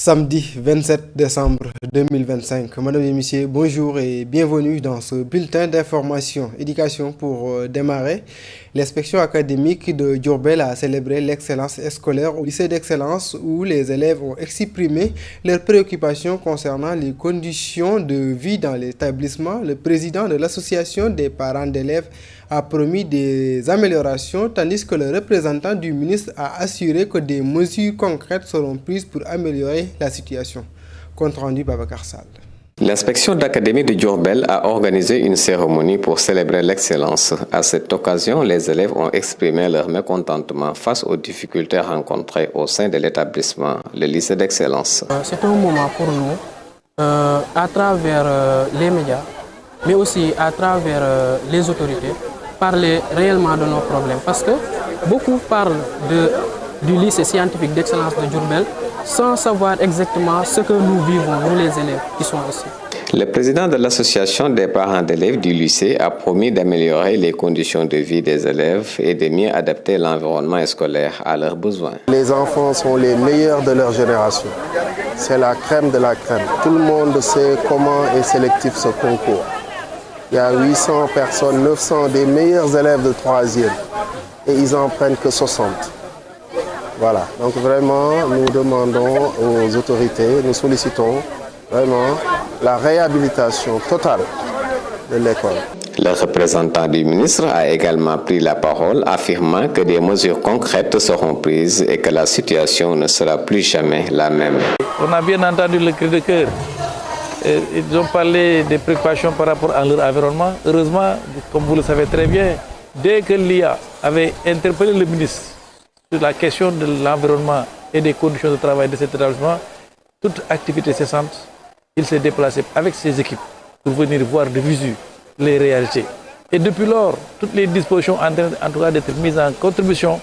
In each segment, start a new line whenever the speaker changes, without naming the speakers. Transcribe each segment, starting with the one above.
Samedi 27 décembre 2025. Madame et messieurs, bonjour et bienvenue dans ce bulletin d'information éducation pour démarrer. L'inspection académique de Diourbel a célébré l'excellence scolaire au lycée d'excellence où les élèves ont exprimé leurs préoccupations concernant les conditions de vie dans l'établissement. Le président de l'association des parents d'élèves a promis des améliorations tandis que le représentant du ministre a assuré que des mesures concrètes seront prises pour améliorer la situation. Compte rendu Babacar Sall.
L'inspection d'académie de Diourbel a organisé une cérémonie pour célébrer l'excellence. À cette occasion, les élèves ont exprimé leur mécontentement face aux difficultés rencontrées au sein de l'établissement, le lycée d'excellence.
C'est un moment pour nous, à travers les médias, mais aussi à travers les autorités, parler réellement de nos problèmes. Parce que beaucoup parlent du lycée scientifique d'excellence de Diourbel sans savoir exactement ce que nous vivons, nous les élèves qui sont ici.
Le président de l'association des parents d'élèves du lycée a promis d'améliorer les conditions de vie des élèves et de mieux adapter l'environnement scolaire à leurs besoins.
Les enfants sont les meilleurs de leur génération. C'est la crème de la crème. Tout le monde sait comment est sélectif ce concours. Il y a 800 personnes, 900 des meilleurs élèves de 3e et ils n'en prennent que 60. Voilà, donc vraiment, nous demandons aux autorités, nous sollicitons vraiment la réhabilitation totale de l'école.
Le représentant du ministre a également pris la parole, affirmant que des mesures concrètes seront prises et que la situation ne sera plus jamais la même.
On a bien entendu le cri de cœur. Ils ont parlé des préoccupations par rapport à leur environnement. Heureusement, comme vous le savez très bien, dès que l'IA avait interpellé le ministre sur la question de l'environnement et des conditions de travail de cet établissement, toute activité cessante, il s'est déplacé avec ses équipes pour venir voir de visu les réalités. Et depuis lors, toutes les dispositions en train en tout cas d'être mises en contribution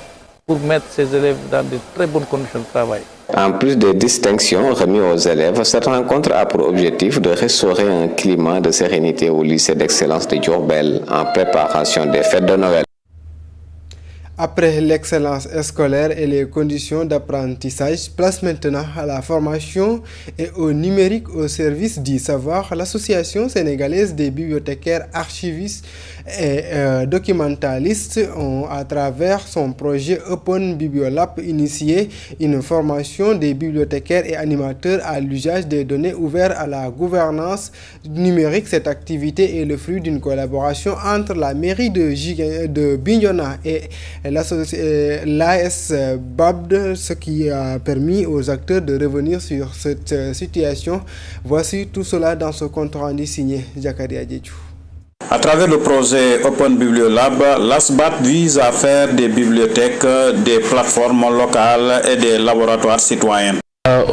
pour mettre ces élèves dans de très bonnes conditions de travail.
En plus des distinctions remises aux élèves, cette rencontre a pour objectif de restaurer un climat de sérénité au lycée d'excellence de Diourbel en préparation des fêtes de Noël.
Après l'excellence scolaire et les conditions d'apprentissage, place maintenant à la formation et au numérique au service du savoir. L'Association sénégalaise des bibliothécaires, archivistes et documentalistes ont, à travers son projet Open Bibliolab, initié une formation des bibliothécaires et animateurs à l'usage des données ouvertes à la gouvernance numérique. Cette activité est le fruit d'une collaboration entre la mairie de Bignona et l'AS BABD, ce qui a permis aux acteurs de revenir sur cette situation. Voici tout cela dans ce compte rendu signé Jakaria Djedjou.
À travers le projet Open Bibliolab, l'ASBAT vise à faire des bibliothèques, des plateformes locales et des laboratoires citoyens.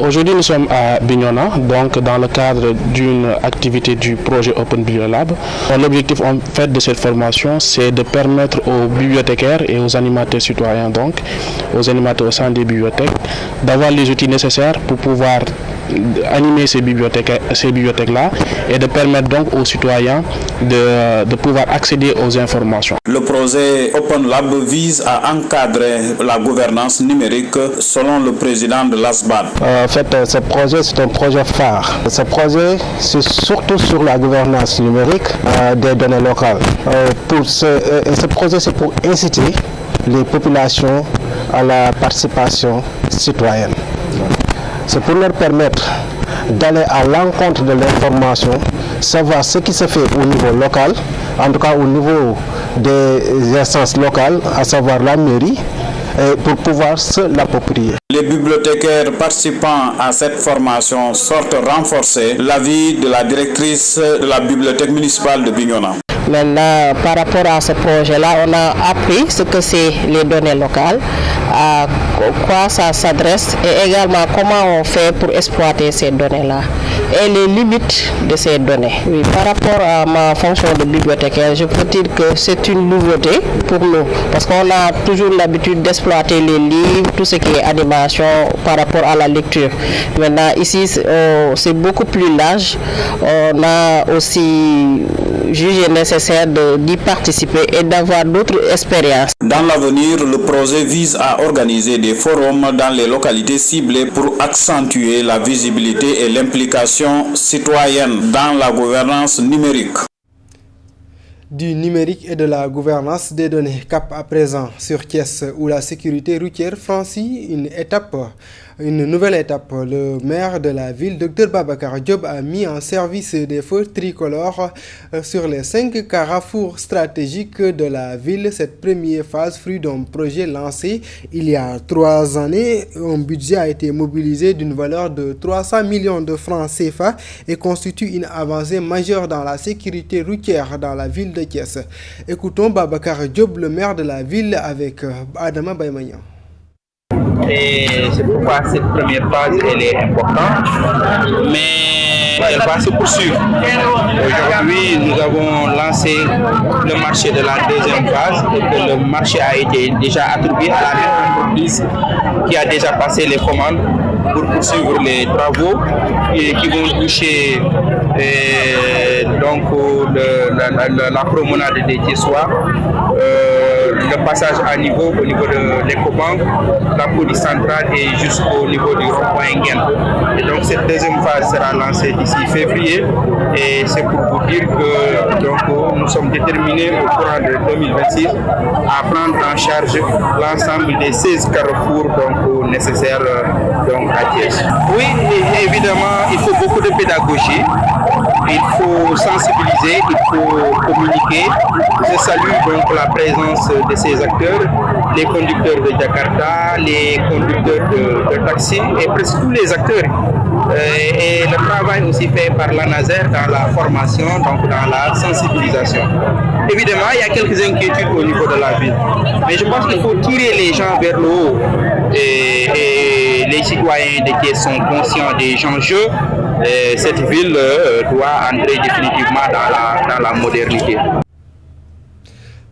Aujourd'hui, nous sommes à Bignona, donc dans le cadre d'une activité du projet Open Bibliolab. L'objectif en fait de cette formation, c'est de permettre aux bibliothécaires et aux animateurs citoyens, donc aux animateurs au sein des bibliothèques, d'avoir les outils nécessaires pour pouvoir animer ces bibliothèques-là et de permettre donc aux citoyens de pouvoir accéder aux informations.
Le projet Open Lab vise à encadrer la gouvernance numérique selon le président de l'ASBAD.
En fait, ce projet, c'est un projet phare. Ce projet, c'est surtout sur la gouvernance numérique des données locales. Ce projet, c'est pour inciter les populations à la participation citoyenne. C'est pour leur permettre d'aller à l'encontre de l'information, savoir ce qui se fait au niveau local, en tout cas au niveau des instances locales, à savoir la mairie, pour pouvoir se l'approprier.
Les bibliothécaires participant à cette formation sortent renforcer l'avis de la directrice de la bibliothèque municipale de Bignona.
Maintenant, par rapport à ce projet-là, on a appris ce que c'est les données locales, à quoi ça s'adresse et également comment on fait pour exploiter ces données-là et les limites de ces données. Oui, par rapport à ma fonction de bibliothécaire, je peux dire que c'est une nouveauté pour nous parce qu'on a toujours l'habitude d'exploiter les livres, tout ce qui est animation par rapport à la lecture. Maintenant, ici, c'est beaucoup plus large. On a aussi jugé nécessaire d'y participer et d'avoir d'autres expériences.
Dans l'avenir, le projet vise à organiser des forums dans les localités ciblées pour accentuer la visibilité et l'implication citoyenne dans la gouvernance numérique.
Du numérique et de la gouvernance des données, cap à présent sur Thiès où la sécurité routière franchit une nouvelle étape. Le maire de la ville, Dr Babacar Diop, a mis en service des feux tricolores sur les 5 carrefours stratégiques de la ville. Cette première phase, fruit d'un projet lancé il y a 3 années, un budget a été mobilisé d'une valeur de 300 millions de francs CFA et constitue une avancée majeure dans la sécurité routière dans la ville de Thiès. Écoutons Babacar Diop, le maire de la ville, avec Adama Baymagnan.
Et c'est pourquoi cette première phase elle est importante, mais elle va se poursuivre. Aujourd'hui, nous avons lancé le marché de la deuxième phase et que le marché a été déjà attribué à la même entreprise qui a déjà passé les commandes pour poursuivre les travaux qui vont toucher donc la promenade des Thiessois, le passage à niveau au niveau de l'Ecobank, la police centrale et jusqu'au niveau du rond-point Nguyen. Et donc cette deuxième phase sera lancée d'ici février et c'est pour vous dire que donc, nous sommes déterminés au courant de 2026 à prendre en charge l'ensemble des 16 carrefours donc, nécessaires donc, à Thiès. Oui, évidemment, il faut beaucoup de pédagogie. Il faut sensibiliser, il faut communiquer. Je salue donc la présence de ces acteurs, les conducteurs de Jakarta, les conducteurs de taxi et presque tous les acteurs. Et le travail aussi fait par l'ANASER dans la formation, donc dans la sensibilisation. Évidemment, il y a quelques inquiétudes au niveau de la ville, mais je pense qu'il faut tirer les gens vers le haut. Et les citoyens de Thiès sont conscients des enjeux. Cette ville doit entrer définitivement dans la modernité.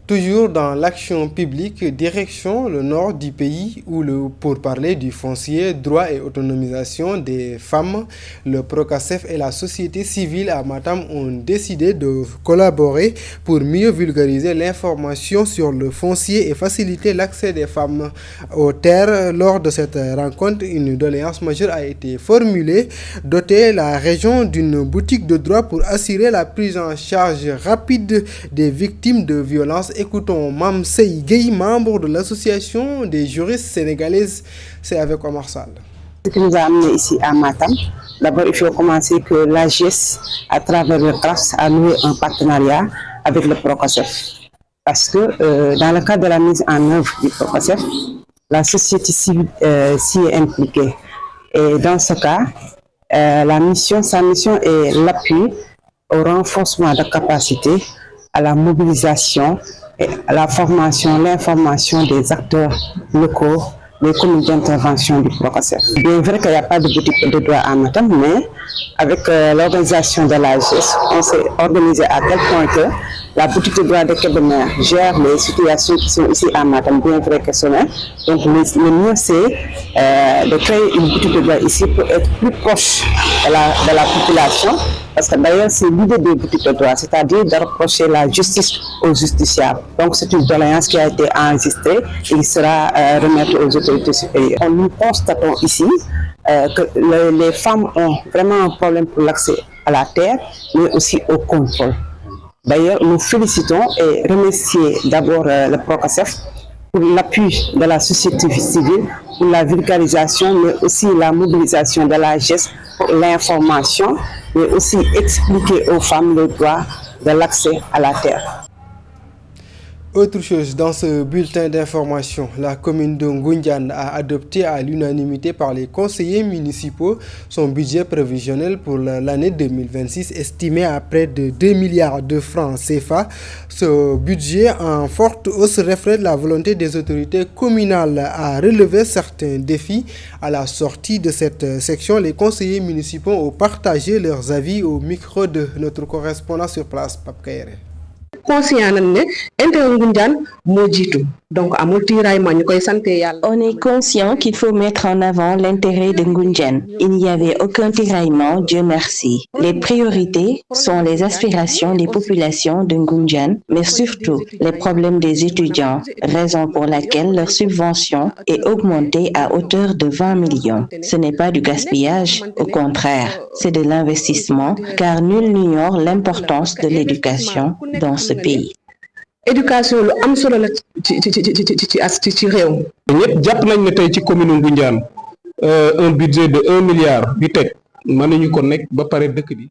Toujours dans l'action publique, direction le nord du pays pour parler du foncier, droit et autonomisation des femmes, le Procasef et la société civile à Matam ont décidé de collaborer pour mieux vulgariser l'information sur le foncier et faciliter l'accès des femmes aux terres. Lors de cette rencontre, une doléance majeure a été formulée, doter la région d'une boutique de droit pour assurer la prise en charge rapide des victimes de violences. Écoutons Mam Sey Gueye, membre de l'association des juristes sénégalaises. C'est avec Omar Sall.
Ce qui nous a amené ici à Matam, d'abord il faut commencer que l'AGS, à travers le CRAFS, a noué un partenariat avec le Procasef. Parce que dans le cadre de la mise en œuvre du Procasef, la société civile s'y est impliquée. Et dans ce cas, sa mission est l'appui au renforcement de capacité, à la mobilisation, et à la formation, l'information des acteurs locaux, les comités d'intervention du Procasef. Bien vrai qu'il n'y a pas de boutique de droit à Matam, mais avec l'organisation de l'AGS, on s'est organisé à tel point que la boutique de droit de Kébémer gère les situations qui sont ici à Matam, bien vrai que ce n'est. Donc le mieux c'est de créer une boutique de droit ici pour être plus proche de la population. Parce que d'ailleurs, c'est l'idée des boutiques de droit, c'est-à-dire de rapprocher la justice aux justiciables. Donc, c'est une doléance qui a été enregistrée et qui sera remise aux autorités supérieures. Nous constatons ici que les femmes ont vraiment un problème pour l'accès à la terre, mais aussi au contrôle. D'ailleurs, nous félicitons et remercions d'abord le Procasef pour l'appui de la société civile, pour la vulgarisation, mais aussi la mobilisation de la GES pour l'information, mais aussi expliquer aux femmes le droit de l'accès à la terre.
Autre chose, dans ce bulletin d'information, la commune de Ngoundiane a adopté à l'unanimité par les conseillers municipaux son budget prévisionnel pour l'année 2026 estimé à près de 2 milliards de francs CFA. Ce budget en forte hausse reflète la volonté des autorités communales à relever certains défis. À la sortie de cette section, les conseillers municipaux ont partagé leurs avis au micro de notre correspondant sur place, Pape Kayere.
conscient nañ ne intérêt Ngoundiane moo jiitu donc amul tiraillement ñu koy sant yàlla.
On est conscient qu'il faut mettre en avant l'intérêt de Ngoundiane. Il n'y avait aucun tiraillement, Dieu merci. Les priorités sont les aspirations des populations de Ngoundiane, mais surtout les problèmes des étudiants, raison pour laquelle leur subvention est augmentée à hauteur de 20 millions. Ce n'est pas du gaspillage, au contraire, c'est de l'investissement, car nul n'ignore l'importance de l'éducation dans ce pays.
Éducation lu am solo la ci réew.
ñëpp jàpp nañ ne tey ci commune Ngoundiane un budget de 1 milliard bi teg mën nañu ko nekk ba pare dëkk bi.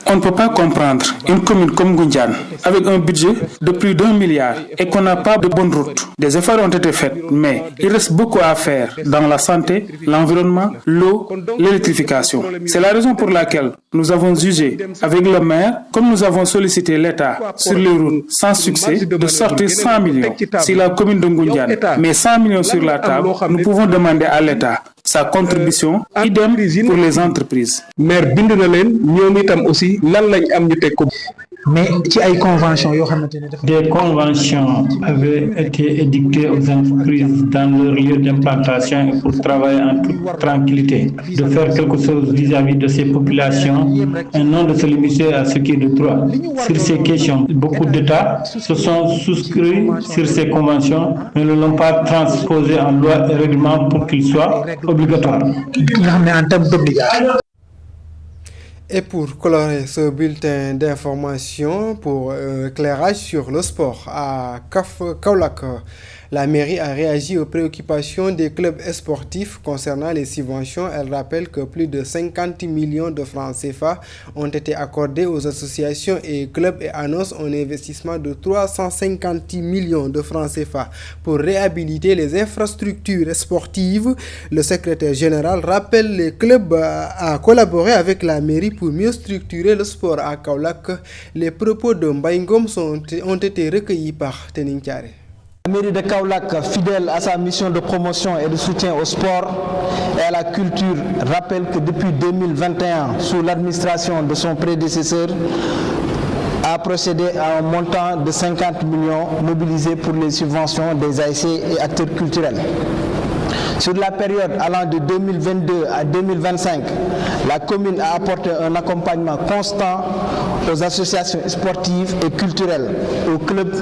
On ne peut pas comprendre une commune comme Ngoundiane avec un budget de plus d'1 milliard et qu'on n'a pas de bonnes routes. Des efforts ont été faits, mais il reste beaucoup à faire dans la santé, l'environnement, l'eau, l'électrification. C'est la raison pour laquelle nous avons jugé avec le maire, comme nous avons sollicité l'État sur les routes sans succès, de sortir 100 millions. Si la commune de Ngoundiane met 100 millions sur la table, nous pouvons demander à l'État sa contribution, idem pour les entreprises.
Maire bind na leen ñoom itam aussi lan lañ am ñu teg ko.
Mais ci ay conventions yoo xamante ne
des conventions avaient été édictées aux entreprises dans leur lieu d'implantation et pour travailler en toute tranquillité, de faire quelque chose vis-à-vis de ces populations et non de se limiter à ce qui est de droit. Sur ces questions, beaucoup d'États se sont souscrits sur ces conventions mais ne l'ont pas transposé en loi et règlement pour qu'ils soient obligatoires.
En termes d'obligation.
Et pour colorer ce bulletin d'information pour éclairage sur le sport à Kaolack, la mairie a réagi aux préoccupations des clubs sportifs concernant les subventions. Elle rappelle que plus de 50 millions de francs CFA ont été accordés aux associations et clubs et annonce un investissement de 350 millions de francs CFA pour réhabiliter les infrastructures sportives. Le secrétaire général rappelle les clubs à collaborer avec la mairie pour mieux structurer le sport à Kaolack. Les propos de Mbaye Ngom ont été recueillis par Tening Thiaré.
La mairie de Kaolack, fidèle à sa mission de promotion et de soutien au sport et à la culture, rappelle que depuis 2021, sous l'administration de son prédécesseur, a procédé à un montant de 50 millions mobilisés pour les subventions des ASC et acteurs culturels. Sur la période allant de 2022 à 2025, la commune a apporté un accompagnement constant aux associations sportives et culturelles, aux clubs,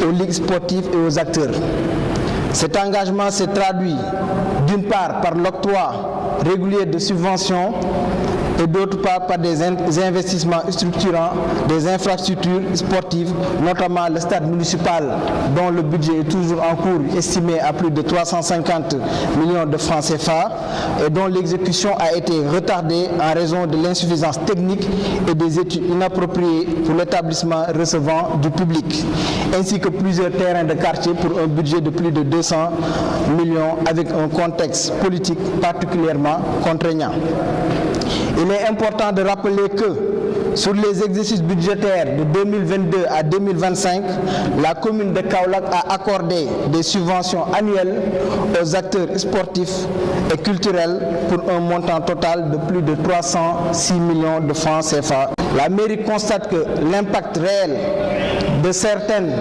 aux ligues sportives et aux acteurs. Cet engagement s'est traduit d'une part par l'octroi régulier de subventions et d'autre part par des investissements structurants des infrastructures sportives, notamment le stade municipal dont le budget est toujours en cours, estimé à plus de 350 millions de francs CFA et dont l'exécution a été retardée en raison de l'insuffisance technique et des études inappropriées pour l'établissement recevant du public, ainsi que plusieurs terrains de quartier pour un budget de plus de 200 millions avec un contexte politique particulièrement contraignant. Il est important de rappeler que sur les exercices budgétaires de 2022 à 2025, la commune de Kaolack a accordé des subventions annuelles aux acteurs sportifs et culturels pour un montant total de plus de 306 millions de francs CFA. La mairie constate que l'impact réel de certaines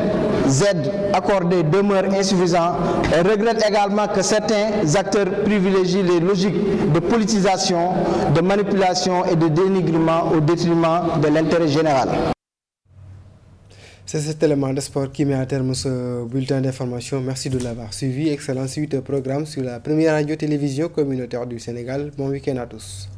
aides accordées demeure insuffisant et regrette également que certains acteurs privilégient les logiques de politisation, de manipulation et de dénigrement au détriment de l'intérêt général.
C'est cet élément de sport qui met à terme ce bulletin d'information. Merci de l'avoir suivi. Excellente suite de programme sur la première radio-télévision communautaire du Sénégal. Bon week-end à tous.